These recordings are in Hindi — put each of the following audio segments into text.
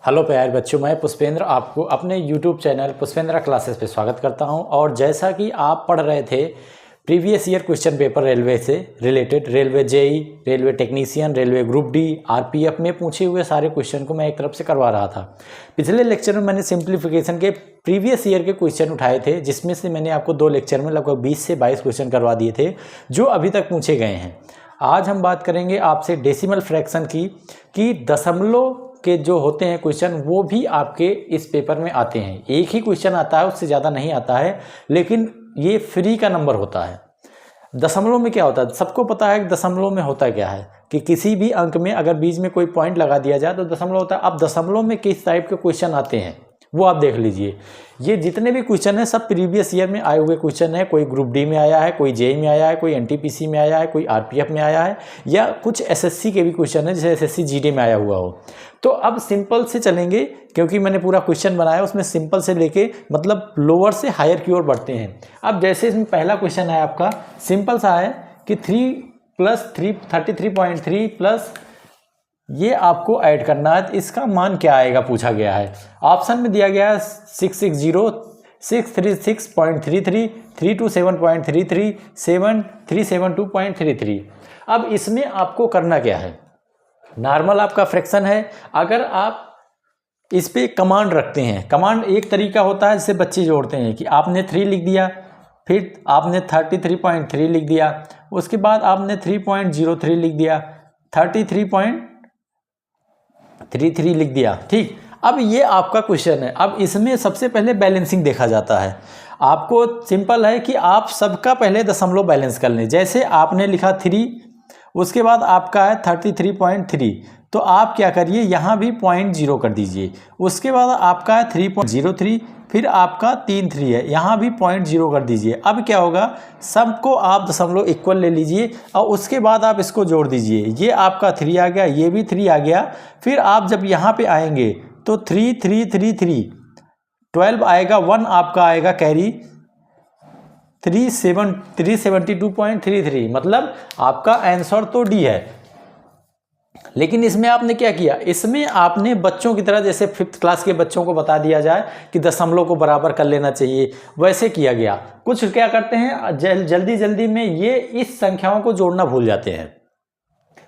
हेलो प्यारे बच्चों, मैं पुष्पेंद्र आपको अपने YouTube चैनल पुष्पेंद्र क्लासेस पे स्वागत करता हूं। और जैसा कि आप पढ़ रहे थे previous year question paper railway से related, railway JE, railway technician, railway group D, RPF में पूछे हुए सारे क्वेश्चन को मैं एक तरफ से करवा रहा था। पिछले लेक्चर में मैंने सिंप्लीफिकेशन के प्रीवियस ईयर के क्वेश्चन उठाए थे, जिसमें से मैंने आपको 2 लेक्चर में लगभग 20 से 22 क्वेश्चन करवा दिए थे जो अभी तक पूछे गए हैं। आज हम बात करेंगे आपसे डेसिमल फ्रैक्शन की, कि दशमलव के जो होते हैं क्वेश्चन वो भी आपके इस पेपर में आते हैं। एक ही क्वेश्चन आता है, उससे ज़्यादा नहीं आता है, लेकिन ये फ्री का नंबर होता है। दशमलव में क्या होता है, सबको पता है कि दशमलव में होता क्या है कि किसी भी अंक में अगर बीच में कोई पॉइंट लगा दिया जाए तो दशमलव होता है। अब दशमलव में किस टाइप के क्वेश्चन आते हैं वो आप देख लीजिए। ये जितने भी क्वेश्चन हैं सब प्रीवियस ईयर में आए हुए क्वेश्चन है। कोई ग्रुप डी में आया है, कोई जेई में आया है, कोई एनटीपीसी में आया है, कोई आरपीएफ में आया है, या कुछ एसएससी के भी क्वेश्चन है, जैसे एसएससी जीडी में आया हुआ हो। तो अब सिंपल से चलेंगे, क्योंकि मैंने पूरा क्वेश्चन बनाया उसमें सिंपल से लेके मतलब लोअर से हायर की ओर बढ़ते हैं। अब जैसे इसमें पहला क्वेश्चन है आपका, सिंपल सा है कि 3 + 3 33.3 प्लस ये आपको ऐड करना है। इसका मान क्या आएगा पूछा गया है। ऑप्शन में दिया गया है 660, 636.33, 327.33, 372.33। अब इसमें आपको करना क्या है, नॉर्मल आपका फ्रैक्शन है। अगर आप इस पे कमांड रखते हैं, कमांड एक तरीका होता है जिससे बच्चे जोड़ते हैं कि आपने 3 लिख दिया, फिर आपने 33.3 लिख दिया, उसके बाद आपने 3.03 लिख दिया, 33.33 लिख दिया। ठीक, अब ये आपका क्वेश्चन है। अब इसमें सबसे पहले बैलेंसिंग देखा जाता है। आपको सिंपल है कि आप सबका पहले दशमलव बैलेंस कर लें। जैसे आपने लिखा 3, उसके बाद आपका है 33.3, तो आप क्या करिए यहाँ भी 0.0 कर दीजिए। उसके बाद आपका है 3.03, फिर आपका 3 है, यहाँ भी 0.0 कर दीजिए। अब क्या होगा, सबको आप दशमलव इक्वल ले लीजिए और उसके बाद आप इसको जोड़ दीजिए। ये आपका 3 आ गया, ये भी 3 आ गया। फिर आप जब यहाँ पे आएंगे तो 3 3 3 3 12 आएगा, 1 आपका आएगा कैरी, 372.33, मतलब आपका आंसर तो डी है। लेकिन इसमें आपने क्या किया, इसमें आपने बच्चों की तरह, जैसे 5th क्लास के बच्चों को बता दिया जाए कि दशमलव को बराबर कर लेना चाहिए, वैसे किया गया। कुछ क्या करते हैं, जल्दी जल्दी में ये इस संख्याओं को जोड़ना भूल जाते हैं।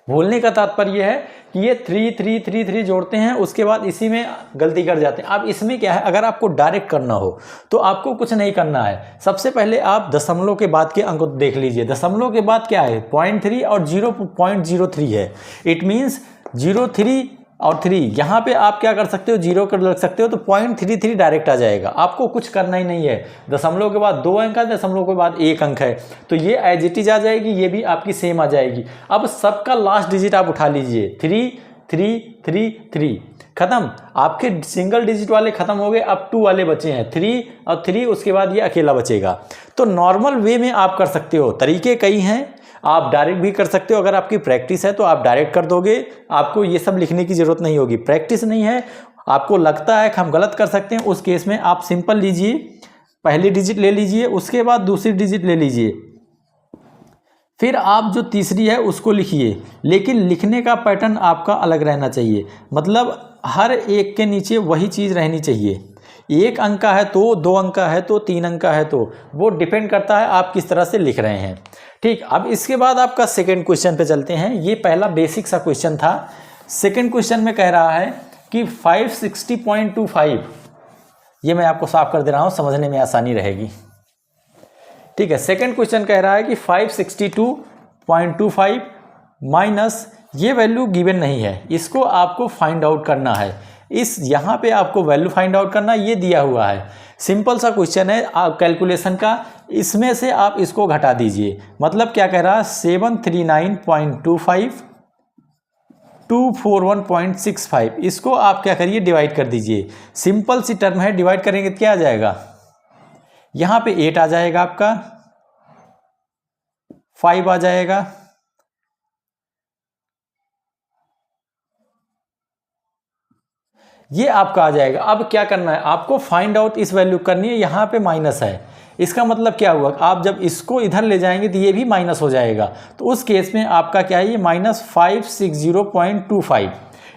भूलने का तात्पर्य है कि ये 3 3 3 3 जोड़ते हैं, उसके बाद इसी में गलती कर जाते हैं। अब इसमें क्या है, अगर आपको डायरेक्ट करना हो तो आपको कुछ नहीं करना है। सबसे पहले आप दशमलव के बाद के अंक देख लीजिए। दशमलव के बाद क्या है, 0.3 और 0.03 है। इट मीन्स 0.3 और 3, यहाँ पे आप क्या कर सकते हो, 0 कर लग सकते हो, तो 0.33 डायरेक्ट आ जाएगा। आपको कुछ करना ही नहीं है। दशमलव के बाद 2 अंक है, दशमलव के बाद 1 अंक है, तो ये एज इट इज आ जाएगी, ये भी आपकी सेम आ जाएगी। अब सबका लास्ट डिजिट आप उठा लीजिए, 3 3 3 3 खत्म। आपके सिंगल डिजिट वाले खत्म हो गए, अब 2 वाले बचे हैं, 3 और 3, उसके बाद ये अकेला बचेगा। तो नॉर्मल वे में आप कर सकते हो, तरीके कई हैं। आप डायरेक्ट भी कर सकते हो, अगर आपकी प्रैक्टिस है तो आप डायरेक्ट कर दोगे, आपको ये सब लिखने की ज़रूरत नहीं होगी। प्रैक्टिस नहीं है, आपको लगता है कि हम गलत कर सकते हैं, उस केस में आप सिंपल लीजिए, पहली डिजिट ले लीजिए, उसके बाद दूसरी डिजिट ले लीजिए, फिर आप जो तीसरी है उसको लिखिए। लेकिन लिखने का पैटर्न आपका अलग रहना चाहिए, मतलब हर एक के नीचे वही चीज़ रहनी चाहिए। 1 अंक का है तो, 2 अंक का है तो, 3 अंक का है तो, वो डिपेंड करता है आप किस तरह से लिख रहे हैं। ठीक, अब इसके बाद आपका सेकंड क्वेश्चन पे चलते हैं। ये पहला बेसिक सा क्वेश्चन था। सेकंड क्वेश्चन में कह रहा है कि 560.25, ये मैं आपको साफ कर दे रहा हूँ, समझने में आसानी रहेगी। ठीक है, सेकंड क्वेश्चन कह रहा है कि 562.25 माइनस, ये वैल्यू गिवन नहीं है, इसको आपको फाइंड आउट करना है। इस यहाँ पे आपको वैल्यू फाइंड आउट करना, ये दिया हुआ है। सिंपल सा क्वेश्चन है आप कैलकुलेशन का, इसमें से आप इसको घटा दीजिए। मतलब क्या कह रहा है, 739.25 241.65, इसको आप क्या करिए, डिवाइड कर दीजिए। सिंपल सी टर्म है, डिवाइड करेंगे तो क्या आ जाएगा, यहाँ पे 8 आ जाएगा, आपका 5 आ जाएगा, ये आपका आ जाएगा। अब क्या करना है, आपको फाइंड आउट इस वैल्यू करनी है। यहाँ पे माइनस है, इसका मतलब क्या हुआ, आप जब इसको इधर ले जाएंगे तो ये भी माइनस हो जाएगा। तो उस केस में आपका क्या है, ये -560.25।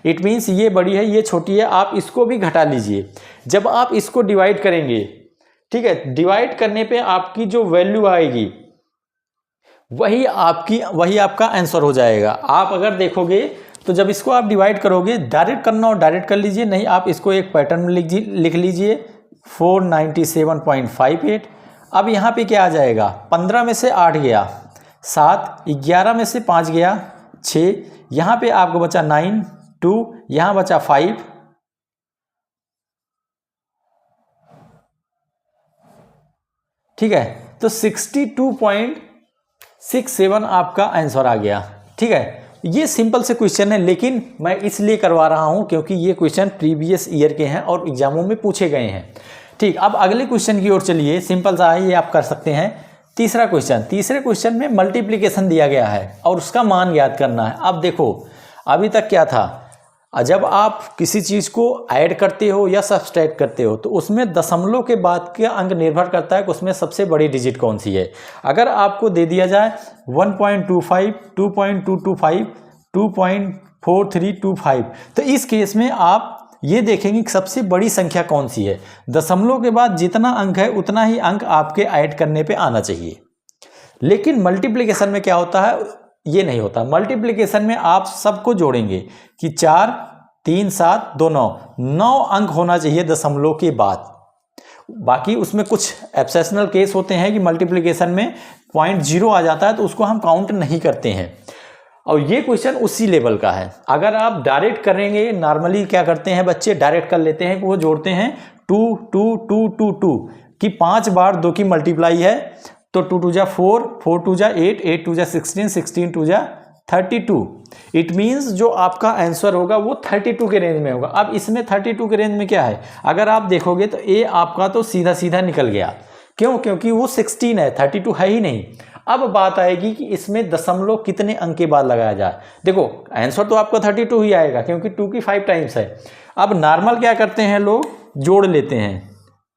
इट मीन्स ये बड़ी है ये छोटी है, आप इसको भी घटा लीजिए। जब आप इसको डिवाइड करेंगे, ठीक है, डिवाइड करने पे आपकी जो वैल्यू आएगी वही आपका आंसर हो जाएगा। आप अगर देखोगे तो जब इसको आप डिवाइड करोगे, डायरेक्ट करना हो डायरेक्ट कर लीजिए, नहीं आप इसको एक पैटर्न में लिख लीजिए 497.58। अब यहाँ पे क्या आ जाएगा, 15 में से 8 गया 7, 11 में से 5 गया 6, यहाँ पे आपको बचा 9 2, यहाँ बचा 5, ठीक है, तो 62.67 आपका आंसर आ गया। ठीक है, ये सिंपल से क्वेश्चन है, लेकिन मैं इसलिए करवा रहा हूं क्योंकि ये क्वेश्चन प्रीवियस ईयर के हैं और एग्जामों में पूछे गए हैं। ठीक, अब अगले क्वेश्चन की ओर चलिए, सिंपल सा है, ये आप कर सकते हैं। तीसरा क्वेश्चन, तीसरे क्वेश्चन में मल्टीप्लिकेशन दिया गया है और उसका मान ज्ञात करना है। अब देखो अभी तक क्या था, जब आप किसी चीज़ को ऐड करते हो या सब्सट्रैक्ट करते हो तो उसमें दशमलव के बाद के अंक निर्भर करता है कि उसमें सबसे बड़ी डिजिट कौन सी है। अगर आपको दे दिया जाए 1.25, 2.225, 2.4325, तो इस केस में आप ये देखेंगे कि सबसे बड़ी संख्या कौन सी है। दशमलव के बाद जितना अंक है उतना ही अंक आपके ऐड करने पे आना चाहिए। लेकिन मल्टीप्लिकेशन में क्या होता है, ये नहीं होता। मल्टीप्लिकेशन में आप सबको जोड़ेंगे कि 4 3 7 2 9 अंक होना चाहिए दशमलव के बाद। बाकी उसमें कुछ एक्सेप्शनल केस होते हैं कि मल्टीप्लिकेशन में 0.0 आ जाता है तो उसको हम काउंट नहीं करते हैं, और ये क्वेश्चन उसी लेवल का है। अगर आप डायरेक्ट करेंगे, नॉर्मली क्या करते हैं बच्चे, डायरेक्ट कर लेते हैं कि वो जोड़ते हैं 2 2 2 2 2 कि 5 बार 2 की मल्टीप्लाई है तो 2 2 जा 4, 4 2 जा 8, 8 2 जा 16, 16 2 जा 32। इट मीन्स जो आपका आंसर होगा वो 32 के रेंज में होगा। अब इसमें 32 के रेंज में क्या है, अगर आप देखोगे तो ए आपका तो सीधा सीधा निकल गया। क्यों? क्योंकि वो 16 है, 32 है ही नहीं। अब बात आएगी कि इसमें दशमलव कितने अंक के बाद लगाया जाए। देखो आंसर तो आपका 32 ही आएगा क्योंकि 2 की 5 टाइम्स है। अब नॉर्मल क्या करते हैं लोग, जोड़ लेते हैं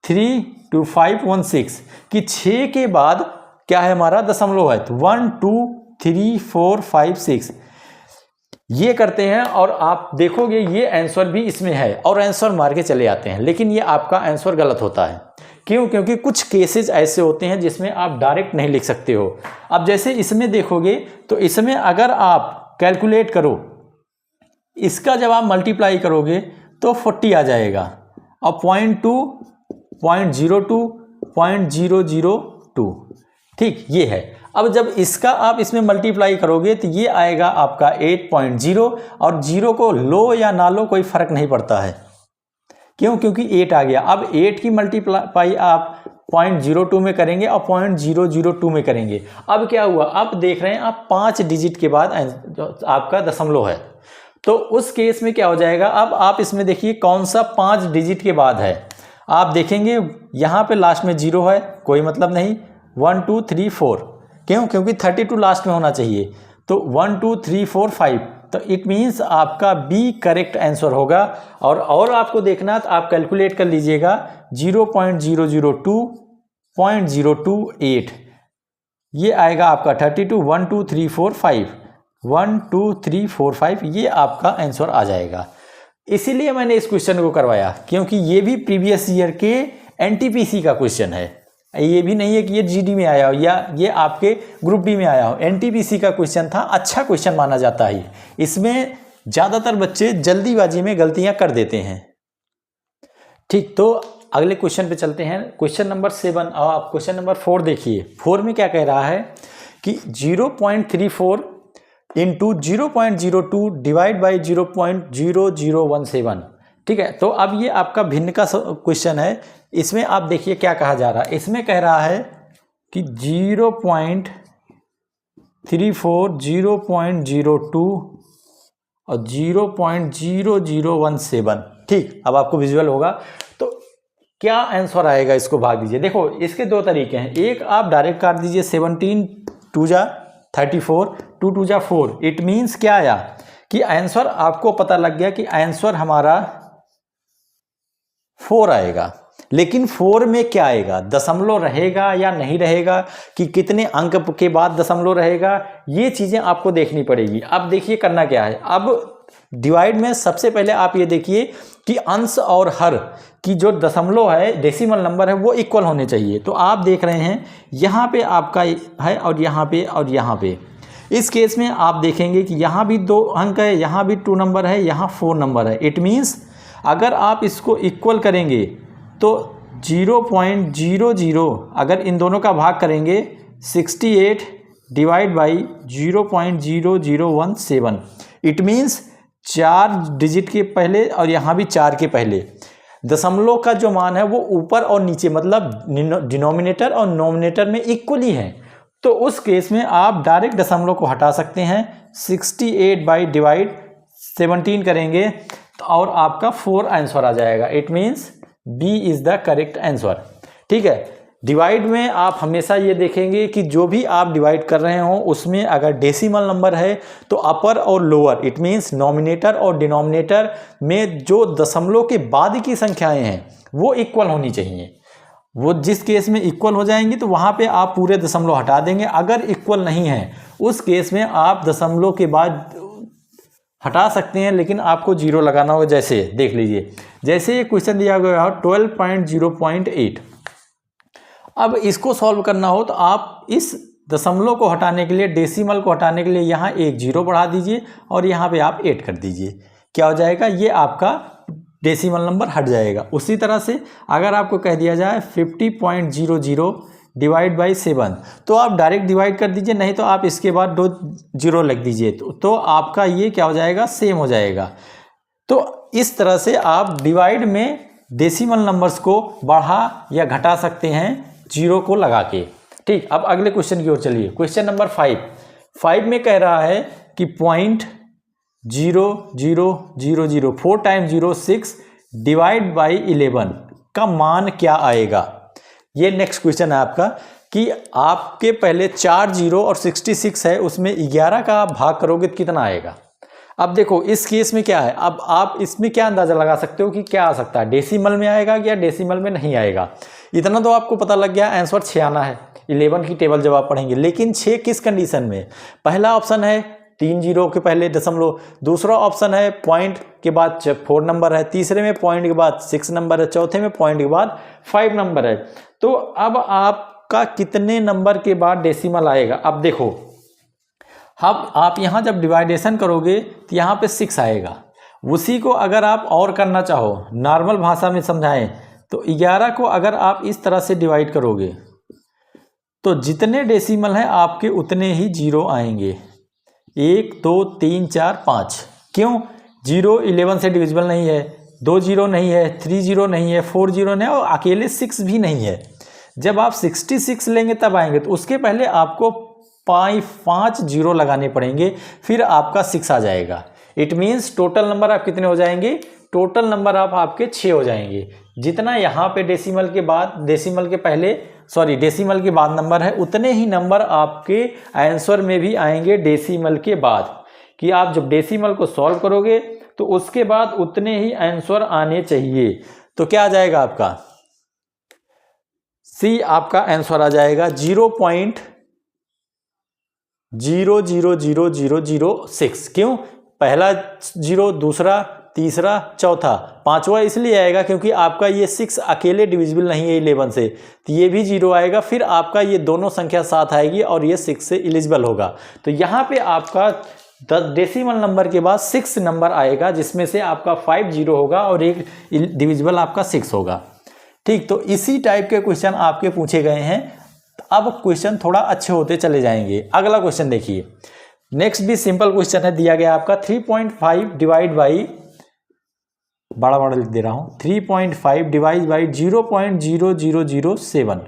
3 2 5 1 6 कि 6 के बाद क्या है हमारा दशमलव है, तो 1 2 3 4 5 6 ये करते हैं और आप देखोगे ये आंसर भी इसमें है और आंसर मार के चले आते हैं। लेकिन ये आपका आंसर गलत होता है। क्यों? क्योंकि कुछ केसेस ऐसे होते हैं जिसमें आप डायरेक्ट नहीं लिख सकते हो। अब जैसे इसमें देखोगे तो इसमें अगर आप कैलकुलेट करो, इसका जब आप मल्टीप्लाई करोगे तो 40 आ जाएगा और 0.2 0.02 0.002, ठीक ये है। अब जब इसका आप इसमें मल्टीप्लाई करोगे तो ये आएगा आपका 8.0 और 0 को लो या ना लो कोई फर्क नहीं पड़ता है। क्यों? क्योंकि 8 आ गया। अब 8 की मल्टीप्लाई आप 0.02 में करेंगे और 0.002 में करेंगे। अब क्या हुआ, अब देख रहे हैं आप 5 डिजिट के बाद आपका दशमलव है, तो उस केस में क्या हो जाएगा। अब आप इसमें देखिए कौन सा 5 डिजिट के बाद है। आप देखेंगे यहाँ पे लास्ट में 0 है, कोई मतलब नहीं। 1 2 3 4, क्यों? क्योंकि 32 लास्ट में होना चाहिए। तो 1 2 3 4 5, तो इट मीन्स आपका बी करेक्ट आंसर होगा। और आपको देखना तो आप कैलकुलेट कर लीजिएगा 0.002.028 ये आएगा आपका 32। 1 2 3 4 5 1 2 3 4 5 ये आपका आंसर आ जाएगा। इसीलिए मैंने इस क्वेश्चन को करवाया क्योंकि ये भी प्रीवियस ईयर के एनटीपीसी का क्वेश्चन है। ये भी नहीं है कि ये जीडी में आया हो या ये आपके ग्रुप डी में आया हो, एनटीपीसी का क्वेश्चन था। अच्छा क्वेश्चन माना जाता है। इसमें ज़्यादातर बच्चे जल्दीबाजी में गलतियां कर देते हैं। ठीक, तो अगले क्वेश्चन पे चलते हैं। क्वेश्चन नंबर 7 और आप क्वेश्चन नंबर 4 देखिए। 4 में क्या कह रहा है कि 0.34 इंटू 0.02 डिवाइड बाई 0.0017। ठीक है, तो अब ये आपका भिन्न का क्वेश्चन है। इसमें आप देखिए क्या कहा जा रहा है। इसमें कह रहा है कि 0.34 0.02 और 0.0017। ठीक, अब आपको विजुअल होगा तो क्या आंसर आएगा, इसको भाग दीजिए। देखो इसके दो तरीके हैं। एक आप डायरेक्ट काट दीजिए, 17 2 जा 34, 2 2 जा 4। इट मीन्स क्या आया कि आंसर आपको पता लग गया कि आंसर हमारा 4 आएगा। लेकिन 4 में क्या आएगा, दशमलव रहेगा या नहीं रहेगा, कि कितने अंक के बाद दशमलव रहेगा, ये चीज़ें आपको देखनी पड़ेगी। अब देखिए करना क्या है। अब डिवाइड में सबसे पहले आप ये देखिए कि अंश और हर की जो दशमलव है, डेसिमल नंबर है, वो इक्वल होने चाहिए। तो आप देख रहे हैं यहाँ पे आपका है और यहाँ पे और यहाँ पे। इस केस में आप देखेंगे कि यहाँ भी 2 अंक है, यहाँ भी 2 नंबर है, यहाँ 4 नंबर है। इट मीन्स अगर आप इसको इक्वल करेंगे तो 0.00 अगर इन दोनों का भाग करेंगे 68 divide by 0.0017, it means 4 digit के पहले और यहाँ भी 4 के पहले दशमलव का जो मान है वो ऊपर और नीचे मतलब डिनोमिनेटर और नोमिनेटर में इक्वली है। तो उस केस में आप डायरेक्ट दशमलव को हटा सकते हैं, 68 बाई डिवाइड 17 करेंगे और आपका 4 आंसर आ जाएगा। It means B is the correct answer. ठीक है, डिवाइड में आप हमेशा ये देखेंगे कि जो भी आप डिवाइड कर रहे हो उसमें अगर डेसिमल नंबर है तो अपर और लोअर, इट मीन्स नॉमिनेटर और डिनोमिनेटर में जो दशमलव के बाद की संख्याएं हैं वो इक्वल होनी चाहिए। वो जिस केस में इक्वल हो जाएंगी तो वहाँ पे आप पूरे दशमलव हटा देंगे। अगर इक्वल नहीं है उस केस में आप दशमलव के बाद हटा सकते हैं, लेकिन आपको 0 लगाना होगा। जैसे देख लीजिए, जैसे ये क्वेश्चन दिया गया हो 12.0.8, अब इसको सॉल्व करना हो तो आप इस दशमलव को हटाने के लिए, डेसिमल को हटाने के लिए यहाँ एक 0 बढ़ा दीजिए और यहाँ पे आप 8 कर दीजिए। क्या हो जाएगा, ये आपका डेसिमल नंबर हट जाएगा। उसी तरह से अगर आपको कह दिया जाए 50.00 डिवाइड बाई 7 तो आप डायरेक्ट डिवाइड कर दीजिए, नहीं तो आप इसके बाद 2 0 लिख दीजिए तो आपका ये क्या हो जाएगा, सेम हो जाएगा। तो इस तरह से आप डिवाइड में डेसिमल नंबर्स को बढ़ा या घटा सकते हैं 0 को लगा के। ठीक, अब अगले क्वेश्चन की ओर चलिए। क्वेश्चन नंबर 5 में कह रहा है कि 0.0000 4 टाइम्स 0 6 डिवाइड बाई 11 का मान क्या आएगा। ये नेक्स्ट क्वेश्चन है आपका कि आपके पहले 4 0 और 66 है, उसमें 11 का आप भाग करोगे तो कितना आएगा। अब देखो इस केस में क्या है, अब आप इसमें क्या अंदाजा लगा सकते हो कि क्या आ सकता है, डेसिमल में आएगा या डेसिमल में नहीं आएगा। इतना तो आपको पता लग गया, आंसर 6 आना है 11 की टेबल जब आप पढ़ेंगे। लेकिन 6 किस कंडीशन में, पहला ऑप्शन है 3 0 के पहले दशमलव, दूसरा ऑप्शन है पॉइंट के बाद 4 नंबर है, तीसरे में पॉइंट के बाद 6 नंबर है, चौथे में पॉइंट के बाद 5 नंबर है। तो अब आपका कितने नंबर के बाद डेसिमल आएगा। अब देखो, अब आप यहाँ जब डिवाइडेशन करोगे तो यहाँ पे 6 आएगा। उसी को अगर आप और करना चाहो, नॉर्मल भाषा में समझाएं तो 11 को अगर आप इस तरह से डिवाइड करोगे तो जितने डेसिमल हैं आपके उतने ही 0 आएंगे। 1 2 3 4 5। क्यों, 0 11 से डिविजिबल नहीं है, 2 0 नहीं है, 3 0 नहीं है, 4 0 नहीं है और अकेले 6 भी नहीं है। जब आप 66 लेंगे तब आएंगे, तो उसके पहले आपको 5 0 लगाने पड़ेंगे, फिर आपका 6 आ जाएगा। इट मीन्स टोटल नंबर आप कितने हो जाएंगे, टोटल नंबर आप आपके 6 हो जाएंगे। जितना यहाँ पे डेसिमल के बाद, डेसिमल के पहले सॉरी डेसिमल के बाद नंबर है, उतने ही नंबर आपके आंसर में भी आएंगे डेसिमल के बाद। कि आप जब डेसिमल को सॉल्व करोगे तो उसके बाद उतने ही आंसर आने चाहिए। तो क्या आ जाएगा आपका, सी आपका आंसर आ जाएगा 0.000006। क्यों, पहला 0, दूसरा, तीसरा, चौथा, पांचवा इसलिए आएगा क्योंकि आपका ये 6 अकेले डिविजिबल नहीं है 11 से, तो ये भी 0 आएगा। फिर आपका ये दोनों संख्या 7 आएगी और ये 6 से एलिजिबल होगा। तो यहाँ पे आपका डेसिमल नंबर के बाद 6 नंबर आएगा, जिसमें से आपका 5 0 होगा और एक डिविजिबल आपका 6 होगा। ठीक, तो इसी टाइप के क्वेश्चन आपके पूछे गए हैं। अब क्वेश्चन थोड़ा अच्छे होते चले जाएंगे। अगला क्वेश्चन देखिए, नेक्स्ट भी सिंपल क्वेश्चन है, दिया गया आपका 3.5 डिवाइड बाई, बड़ा लिख दे रहा हूं, 3.5 डिवाइड बाई 0.0007।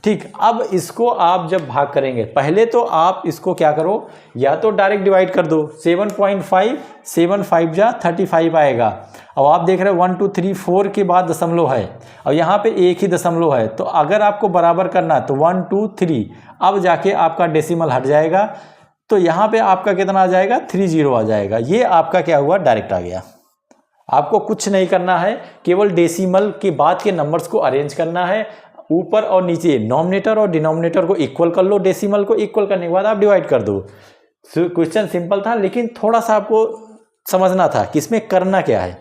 ठीक, अब इसको आप जब भाग करेंगे, पहले तो आप इसको क्या करो, या तो डायरेक्ट डिवाइड कर दो। 7.5 7 5 जा 35 आएगा। अब आप देख रहे हो 1 2 3 4 के बाद दशमलव है और यहाँ पे एक ही दशमलव है। तो अगर आपको बराबर करना है तो 1 2 3, अब जाके आपका डेसिमल हट जाएगा। तो यहाँ पे आपका कितना आ जाएगा, 3 0 आ जाएगा। ये आपका क्या हुआ, डायरेक्ट आ गया। आपको कुछ नहीं करना है, केवल डेसिमल के बाद के नंबर्स को अरेंज करना है। ऊपर और नीचे नॉमिनेटर और डिनोमिनेटर को इक्वल कर लो, डेसिमल को इक्वल करने के बाद आप डिवाइड कर दो। क्वेश्चन सिंपल था, लेकिन थोड़ा सा आपको समझना था कि इसमें करना क्या है।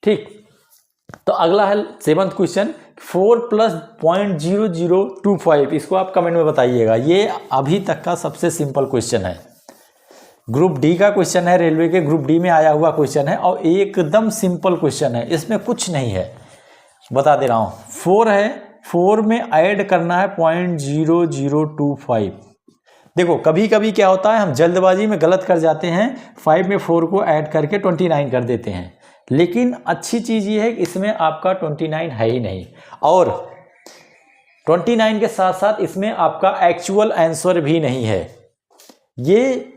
ठीक, तो अगला है 7th क्वेश्चन, 4 + 0.0025, इसको आप कमेंट में बताइएगा। ये अभी तक का सबसे सिंपल क्वेश्चन है, ग्रुप डी का क्वेश्चन है, रेलवे के ग्रुप डी में आया हुआ क्वेश्चन है और एकदम सिंपल क्वेश्चन है, इसमें कुछ नहीं है, बता दे रहा हूँ। 4 है, 4 में ऐड करना है 0.0025। देखो कभी कभी क्या होता है, हम जल्दबाजी में गलत कर जाते हैं, 5 में 4 को ऐड करके 29 कर देते हैं, लेकिन अच्छी चीज़ ये है कि इसमें आपका 29 है ही नहीं, और 29 के साथ साथ इसमें आपका एक्चुअल आंसर भी नहीं है। ये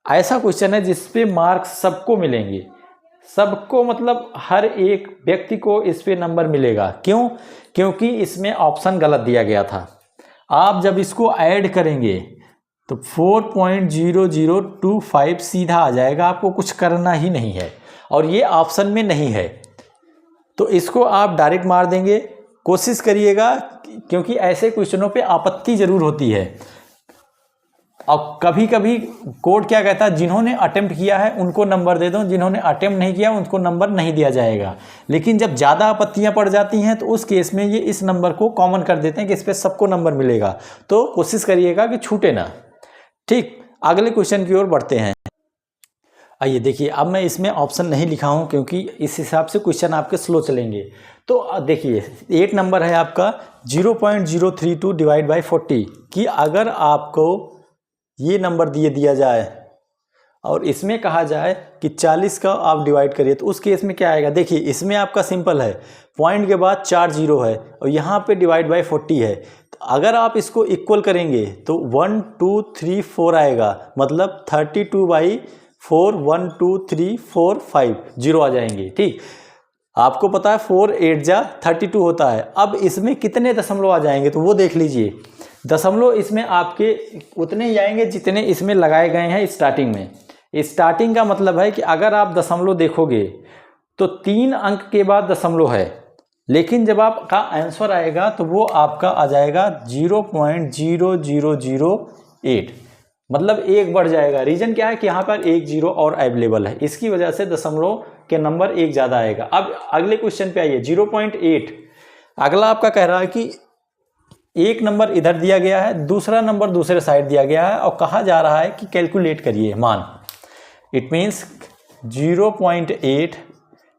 ऐसा क्वेश्चन है जिस पे मार्क्स सबको मिलेंगे, सबको, मतलब हर एक व्यक्ति को इस पे नंबर मिलेगा। क्यों? क्योंकि इसमें ऑप्शन गलत दिया गया था। आप जब इसको ऐड करेंगे तो 4.0025 सीधा आ जाएगा, आपको कुछ करना ही नहीं है, और ये ऑप्शन में नहीं है, तो इसको आप डायरेक्ट मार देंगे। कोशिश करिएगा, क्योंकि ऐसे क्वेश्चनों पे आपत्ति जरूर होती है। अब कभी कभी कोड क्या कहता है, जिन्होंने अटेम्प्ट किया है उनको नंबर दे दो, जिन्होंने अटेम्प्ट नहीं किया उनको नंबर नहीं दिया जाएगा। लेकिन जब ज़्यादा आपत्तियां पड़ जाती हैं तो उस केस में ये इस नंबर को कॉमन कर देते हैं कि इस पर सबको नंबर मिलेगा। तो कोशिश करिएगा कि छूटे ना। ठीक, अगले क्वेश्चन की ओर बढ़ते हैं। आइए देखिए, अब मैं इसमें ऑप्शन नहीं लिखा हूं क्योंकि इस हिसाब से क्वेश्चन आपके स्लो चलेंगे। तो देखिए 8 नंबर है आपका 0.032 डिवाइड बाई 40, कि अगर आपको ये नंबर दिया जाए और इसमें कहा जाए कि 40 का आप डिवाइड करिए, तो उस केस में क्या आएगा। देखिए इसमें आपका सिंपल है, पॉइंट के बाद 4 जीरो है और यहाँ पे डिवाइड बाई 40 है। तो अगर आप इसको इक्वल करेंगे तो 1 2 3 4 आएगा, मतलब 32/4 1 2 3 4 5 जीरो आ जाएंगे। ठीक, आपको पता है 4 8 जा 32 होता है। अब इसमें कितने दशमलव आ जाएंगे तो वो देख लीजिए। दशमलव इसमें आपके उतने ही आएंगे जितने इसमें लगाए गए हैं स्टार्टिंग में। स्टार्टिंग का मतलब है कि अगर आप दशमलव देखोगे तो 3 अंक के बाद दशमलव है, लेकिन जब आपका आंसर आएगा तो वो आपका आ जाएगा 0.0008, मतलब एक बढ़ जाएगा। रीजन क्या है कि यहाँ पर एक जीरो और अवेलेबल है, इसकी वजह से दशमलव के नंबर एक ज़्यादा आएगा। अब अगले क्वेश्चन पे आइए, 0.8। अगला आपका कह रहा है कि एक नंबर इधर दिया गया है, दूसरा नंबर दूसरे साइड दिया गया है और कहा जा रहा है कि कैलकुलेट करिए मान। इट मीन्स 0.8,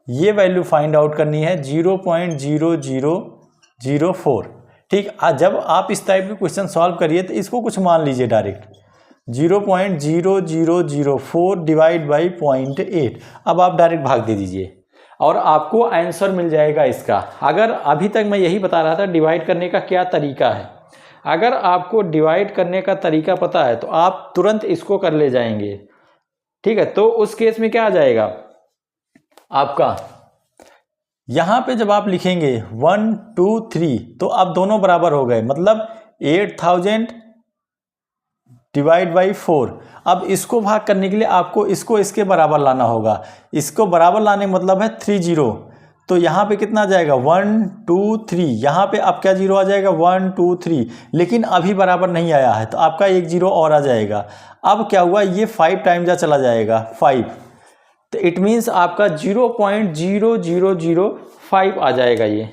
ये वैल्यू फाइंड आउट करनी है 0.0004। ठीक, जब आप इस टाइप के क्वेश्चन सॉल्व करिए तो इसको कुछ मान लीजिए डायरेक्ट, 0.0004 डिवाइड बाई 0.8। अब आप डायरेक्ट भाग दे दीजिए और आपको आंसर मिल जाएगा इसका। अगर अभी तक मैं यही बता रहा था डिवाइड करने का क्या तरीका है, अगर आपको डिवाइड करने का तरीका पता है तो आप तुरंत इसको कर ले जाएंगे। ठीक है, तो उस केस में क्या आ जाएगा आपका, यहाँ पे जब आप लिखेंगे 1 2 3 तो अब दोनों बराबर हो गए, मतलब 8000 डिवाइड बाई 4। अब इसको भाग करने के लिए आपको इसको इसके बराबर लाना होगा। इसको बराबर लाने मतलब है 3 जीरो, तो यहाँ पे कितना जाएगा 1 2 3, यहाँ पे अब क्या जीरो आ जाएगा 1 2 3, लेकिन अभी बराबर नहीं आया है तो आपका एक जीरो और आ जाएगा। अब क्या हुआ, ये 5 टाइम जा चला जाएगा 5, तो इट मीन्स आपका 0.0005 आ जाएगा ये।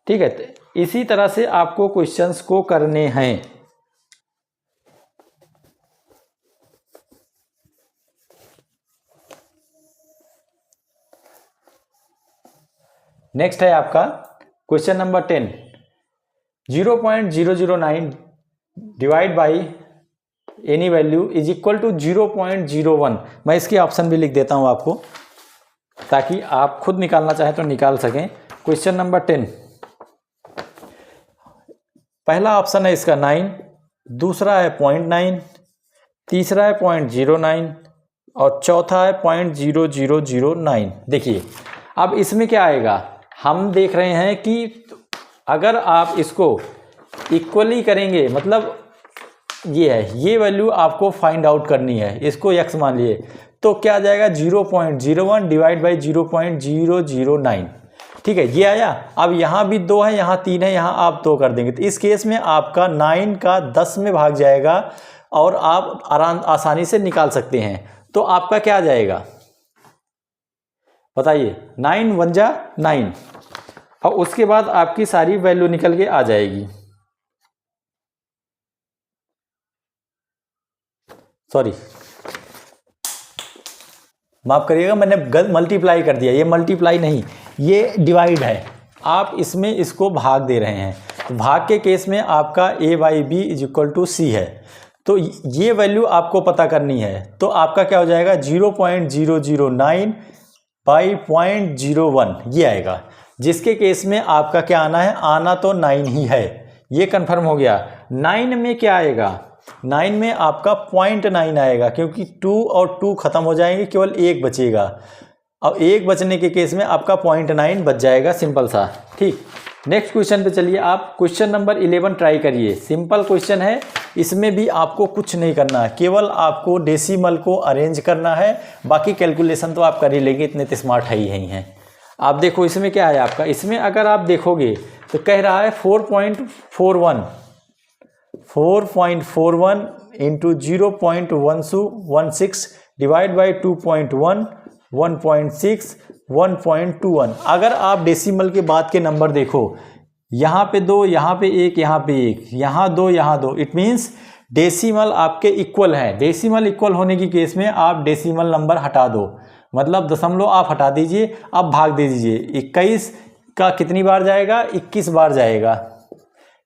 ठीक है, तो इसी तरह से आपको क्वेश्चंस को करने हैं। नेक्स्ट है आपका question number 10, 0.009 divide by any value is equal to 0.01। मैं इसके ऑप्शन भी लिख देता हूं आपको ताकि आप खुद निकालना चाहें तो निकाल सकें। क्वेश्चन नंबर 10, पहला ऑप्शन है इसका 9, दूसरा है 0.9, तीसरा है 0.09 और चौथा है 0.0009। देखिए अब इसमें क्या आएगा, हम देख रहे हैं कि अगर आप इसको इक्वली करेंगे, मतलब ये है, ये वैल्यू आपको फाइंड आउट करनी है, इसको x मान लिए तो क्या आ जाएगा 0.01 डिवाइड बाई 0.009। ठीक है, ये आया। अब यहाँ भी 2 है, यहाँ 3 है, यहाँ आप 2 कर देंगे तो इस केस में आपका 9 का 10 में भाग जाएगा और आप आसानी से निकाल सकते हैं। तो तो आपका क्या आ जाएगा बताइए, 9 1 जा 9, और उसके बाद आपकी सारी वैल्यू निकल के आ जाएगी। सॉरी, माफ करिएगा, मैंने गलत मल्टीप्लाई कर दिया, ये मल्टीप्लाई नहीं, ये डिवाइड है। आप इसमें इसको भाग दे रहे हैं, तो भाग के केस में आपका a/b = c है। तो ये वैल्यू आपको पता करनी है, तो आपका क्या हो जाएगा 0.009 बाई 0.01 ये आएगा, जिसके केस में आपका क्या आना है, आना तो 9 ही है, ये कंफर्म हो गया। 9 में क्या आएगा, 9 में आपका 0.9 आएगा, क्योंकि 2 और 2 खत्म हो जाएंगे, केवल 1 बचेगा। अब 1 बचने के केस में आपका 0.9 बच जाएगा, सिंपल सा। ठीक, नेक्स्ट क्वेश्चन पे चलिए। आप क्वेश्चन नंबर 11 ट्राई करिए, सिंपल क्वेश्चन है, इसमें भी आपको कुछ नहीं करना है, केवल आपको डेसिमल को अरेंज करना है, बाकी कैलकुलेशन तो आप कर ही लेंगे, इतने तो स्मार्ट है ही हैं। आप देखो इसमें क्या है आपका, इसमें अगर आप देखोगे तो कह रहा है 4.41 इंटू 0.1216 डिवाइड बाई 2.1 1.6 1.21। अगर आप डेसिमल के बाद के नंबर देखो, यहाँ पे 2, यहाँ पे 1, यहाँ पे 1, यहाँ 2, यहाँ 2, इट मीन्स डेसिमल आपके इक्वल हैं। डेसिमल इक्वल होने की केस में आप डेसिमल नंबर हटा दो, मतलब दशमलव आप हटा दीजिए, अब भाग दे दीजिए। 21 का कितनी बार जाएगा, 21 बार जाएगा।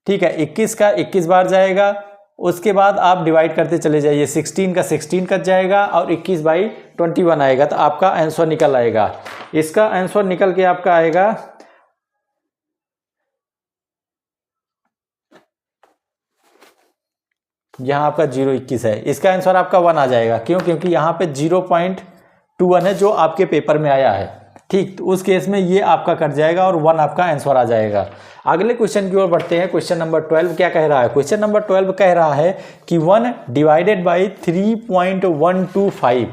ठीक है, 21 का 21 बार जाएगा, उसके बाद आप डिवाइड करते चले जाइए, 16 का 16 कट जाएगा और 21/21 आएगा, तो आपका आंसर निकल आएगा। इसका आंसर निकल के आपका आएगा यहाँ आपका 0.21 है, इसका आंसर आपका 1 आ जाएगा। क्यों, क्योंकि यहाँ पे 0.21 है जो आपके पेपर में आया है। ठीक, तो उस केस में ये आपका कट जाएगा और 1 आपका आंसर आ जाएगा। अगले क्वेश्चन की ओर बढ़ते हैं। क्वेश्चन नंबर 12 क्या कह रहा है, क्वेश्चन नंबर 12 कह रहा है कि 1 divided by 3.125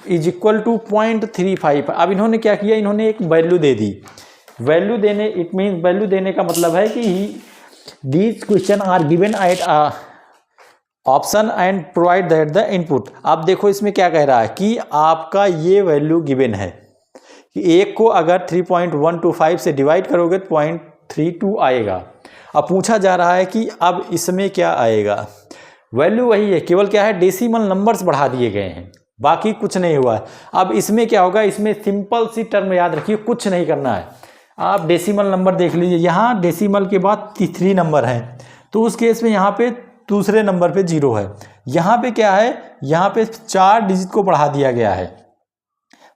is equal to 0.35। अब इन्होंने क्या किया, इन्होंने एक वैल्यू दे दी। वैल्यू देने, इट मीन वैल्यू देने का मतलब है कि these question are given at option and provide that the input. आप देखो इसमें क्या कह रहा है कि आपका ये वैल्यू गिवन है कि एक को अगर 3.125 से डिवाइड करोगे तो 0.32 आएगा। अब पूछा जा रहा है कि अब इसमें क्या आएगा, वैल्यू वही है, केवल क्या है डेसिमल नंबर्स बढ़ा दिए गए हैं, बाकी कुछ नहीं हुआ है। अब इसमें क्या होगा, इसमें सिंपल सी टर्म याद रखिए, कुछ नहीं करना है। आप डेसिमल नंबर देख लीजिए, यहाँ डेसिमल के बाद 3 नंबर हैं, तो उस केस में यहाँ पे दूसरे नंबर पे 0 है। यहाँ पे क्या है, यहाँ पे 4 डिजिट को बढ़ा दिया गया है,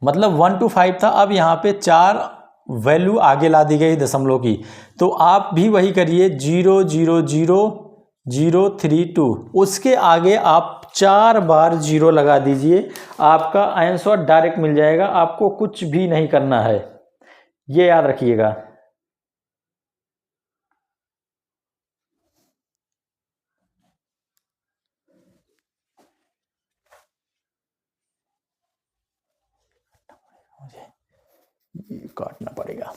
मतलब 1 to 5 था, अब यहाँ पे 4 वैल्यू आगे ला दी गई दशमलव की। तो आप भी वही करिए 0.00032, उसके आगे आप 4 बार 0 लगा दीजिए, आपका आंसर डायरेक्ट मिल जाएगा, आपको कुछ भी नहीं करना है, ये याद रखिएगा। ये काटना पड़ेगा।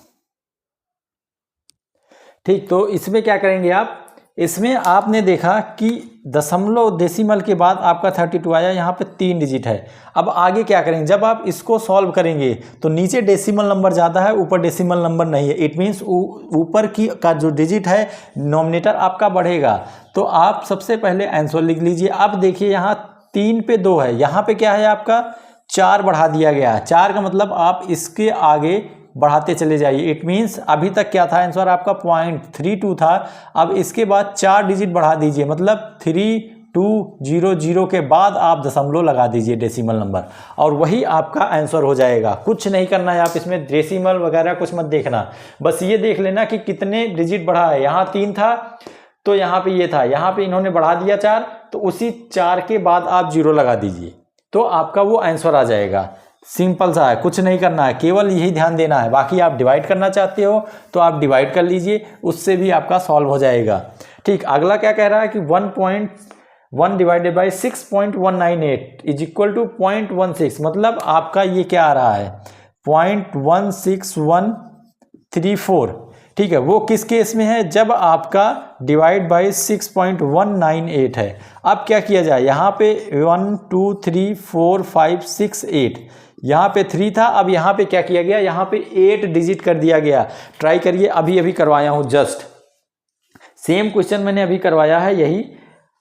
ठीक, तो इसमें क्या करेंगे आप, इसमें आपने देखा कि दशमलव डेसिमल के बाद आपका 32 आया, यहाँ पे 3 डिजिट है। अब आगे क्या करेंगे, जब आप इसको सॉल्व करेंगे तो नीचे डेसिमल नंबर ज़्यादा है, ऊपर डेसिमल नंबर नहीं है, इट मीन्स ऊपर की का जो डिजिट है नोमिनेटर आपका बढ़ेगा। तो आप सबसे पहले आंसर लिख लीजिए। अब देखिए यहाँ 3 पे 2 है, यहाँ पे क्या है आपका 4 बढ़ा दिया गया है। 4 का मतलब आप इसके आगे बढ़ाते चले जाइए, इट मीन्स अभी तक क्या था आंसर आपका 0.32 था, अब इसके बाद 4 डिजिट बढ़ा दीजिए, मतलब 3200 के बाद आप दशमलव लगा दीजिए डेसिमल नंबर, और वही आपका आंसर हो जाएगा। कुछ नहीं करना है, आप इसमें डेसिमल वगैरह कुछ मत देखना, बस ये देख लेना कि कितने डिजिट बढ़ा है। यहाँ 3 था तो यहाँ पे ये था, यहाँ पे इन्होंने बढ़ा दिया 4, तो उसी 4 के बाद आप 0 लगा दीजिए, तो आपका वो आंसर आ जाएगा। सिंपल सा है, कुछ नहीं करना है, केवल यही ध्यान देना है। बाकी आप डिवाइड करना चाहते हो तो आप डिवाइड कर लीजिए, उससे भी आपका सॉल्व हो जाएगा। ठीक, अगला क्या कह रहा है कि 1.1 divided by 6.198 is equal to 0.16, मतलब आपका ये क्या आ रहा है 0.16134। ठीक है, वो किस केस में है, जब आपका डिवाइड बाई 6.198 है। अब क्या किया जाए, यहाँ पे 1 2 3 4 5 6 8, यहाँ पे 3 था, अब यहाँ पे क्या किया गया, यहाँ पे 8 डिजिट कर दिया गया। ट्राई करिए, अभी अभी करवाया हूँ, जस्ट सेम क्वेश्चन मैंने अभी करवाया है यही,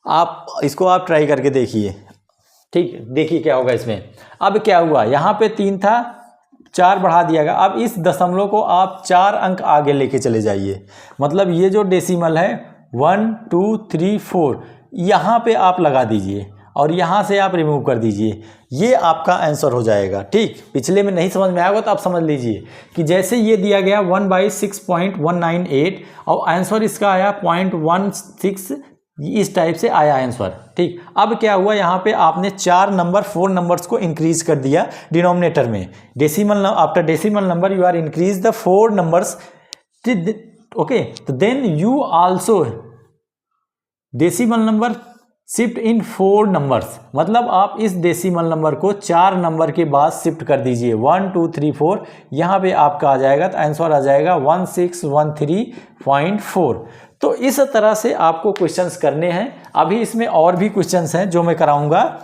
आप इसको आप ट्राई करके देखिए। ठीक, देखिए क्या होगा इसमें। अब क्या हुआ, यहाँ पे 3 था, 4 बढ़ा दिया गया। अब इस दशमलव को आप 4 अंक आगे लेके चले जाइए, मतलब ये जो डेसिमल है 1 2 3 4 यहाँ पे आप लगा दीजिए और यहाँ से आप रिमूव कर दीजिए, ये आपका आंसर हो जाएगा। ठीक, पिछले में नहीं समझ में आएगा तो आप समझ लीजिए कि जैसे ये दिया गया 1/6.198 और आंसर इसका आया 0.16, इस टाइप से आया आंसर। ठीक, अब क्या हुआ, यहाँ पे आपने 4 नंबर्स को इंक्रीज कर दिया डिनोमिनेटर में। Decimal, after decimal number you are increase the 4 numbers, okay, तो then you also decimal number shift in 4 numbers, मतलब आप इस डेसिमल नंबर को 4 नंबर के बाद शिफ्ट कर दीजिए, 1 2 3 4, यहाँ पे आपका आ जाएगा, तो आंसर आ जाएगा 1613.4। तो इस तरह से आपको क्वेश्चंस करने हैं। अभी इसमें और भी क्वेश्चंस हैं जो मैं कराऊंगा।